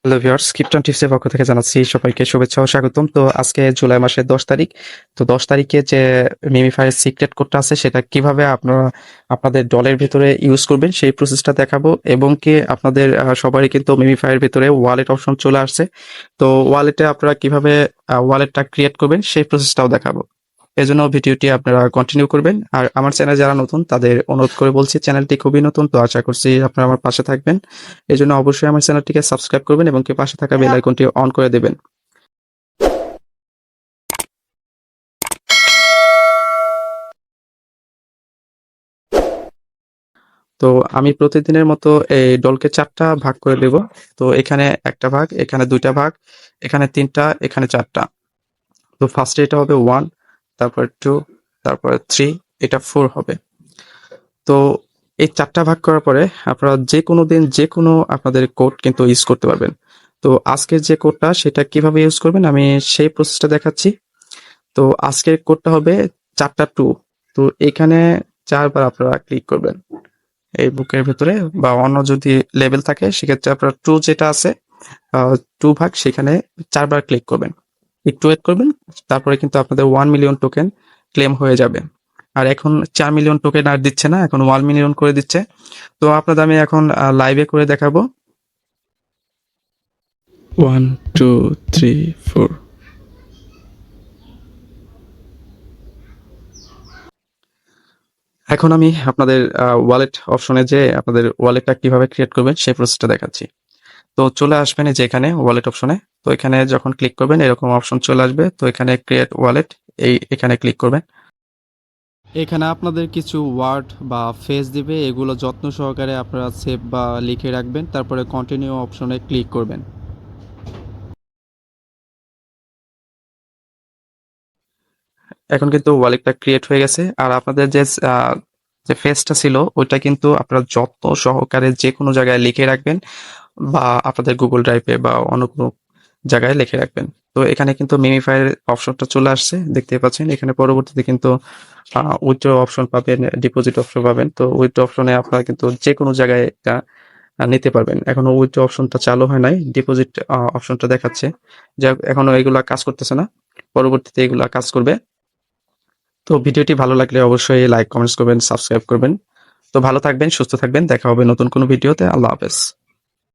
Hello viewers, krypton টিপসের পক্ষ থেকে জানাচ্ছি সবাইকে শুভেচ্ছা ও স্বাগতম। তো আজকে জুলাই মাসের 10 তারিখ। তো 10 তারিখে যে মিমিফাইয়ের সিক্রেট কোডটা আছে সেটা কিভাবে আপনারা আপনাদের ডলের ভিতরে ইউজ করবেন সেই প্রসেসটা দেখাবো, এবং কি আপনাদের সবারই কিন্তু মিমিফাইয়ের ভিতরে ওয়ালেট অপশন চলে আসছে। তো ওয়ালেটে আপনারা কিভাবে ওয়ালেটটা ক্রিয়েট করবেন সেই প্রসেসটাও দেখাবো। এজন্য ভিডিওটি আপনারা কন্টিনিউ করবেন। আর আমার চ্যানেল যারা নতুন তাদের অনুরোধ করে বলছি, চ্যানেলটি খুবই নতুন, তো আশা করছি আপনারা আমার পাশে থাকবেন। এজন্য অবশ্যই আমার চ্যানেলটিকে সাবস্ক্রাইব করবেন এবং কি পাশে থাকা বেল আইকনটি অন করে দেবেন। তো আমি প্রতিদিনের মতো এই ডলকে 4টা ভাগ করে দেব। তো এখানে একটা ভাগ, এখানে 2টা ভাগ, এখানে 3টা, এখানে 4টা। তো ফার্স্টে এটা হবে 1, তারপর 2, তারপর 3, এটা 4 হবে। তো এই 4টা ভাগ করার পরে আপনারা যেকোনো দিন যেকোনো আপনাদের কোড কিন্তু ইউজ করতে পারবেন। তো আজকের যে কোডটা সেটা কিভাবে ইউজ করবেন আমি সেই প্রসেসটা দেখাচ্ছি। তো আজকের কোডটা হবে 4টা 2। তো এখানে 4 বার আপনারা ক্লিক করবেন এই বুকের ভেতরে, বা অন্য যদি লেভেল থাকে সেক্ষেত্রে আপনারা 2 যেটা আছে 2 ভাগ, সেখানে 4 বার ক্লিক করবেন। একটু ওয়েট করবেন, তারপরে কিন্তু আপনাদের 1 মিলিয়ন টোকেন ক্লেম হয়ে যাবে। আর এখন 4 মিলিয়ন টোকেন আর দিচ্ছে না, এখন 1 মিলিয়ন করে দিচ্ছে। তো আপনাদের আমি এখন লাইভে করে দেখাবো। 1 2 3 4। এখন আমি আপনাদের ওয়ালেট অপশনে যে আপনাদের ওয়ালেটটা কিভাবে ক্রিয়েট করবেন সেই প্রসেসটা দেখাচ্ছি। তো চলে আসবেন এই যে এখানে ওয়ালেট অপশনে। তো এখানে যখন ক্লিক করবেন এরকম অপশন চলে আসবে। তো এখানে ক্রিয়েট ওয়ালেট, এখানে ক্লিক করবেন। এখানে আপনাদের কিছু ওয়ার্ড বা ফেস দিবে, এগুলো যত্ন সহকারে আপনারা সেভ বা লিখে রাখবেন, তারপরে কন্টিনিউ অপশনে ক্লিক করবেন। এখন কিন্তু ওয়ালেটটা ক্রিয়েট হয়ে গেছে। আর আপনাদের যে ফেসটা ছিল ওইটা কিন্তু আপনারা যত্ন সহকারে যে কোনো জায়গায় লিখে রাখবেন, বা আপনাদের গুগল ড্রাইভে বা অন্য কোনো জায়গায় লিখে রাখবেন। তো এখানে কিন্তু মিমিফাইয়ের অপশনটা চলে আসছে, দেখতে পাচ্ছেন। এখানে পরবর্তীতে কিন্তু উইথড্র অপশন পাবেন, ডিপোজিট অপশন পাবেন। তো উইথড্র অপশনে আপনারা কিন্তু যে কোনো জায়গায় এটা নিতে পারবেন। এখনো উইথড্র অপশনটা চালু হয় নাই, ডিপোজিট অপশনটা দেখাচ্ছে। যাই হোক, এখনো এগুলা কাজ করতেছে না, পরবর্তীতে এগুলা কাজ করবে। তো ভিডিওটি ভালো লাগলে অবশ্যই লাইক, কমেন্টস করবেন, সাবস্ক্রাইব করবেন। তো ভালো থাকবেন, সুস্থ থাকবেন, দেখা হবে নতুন কোনো ভিডিওতে। আল্লাহ হাফেজ।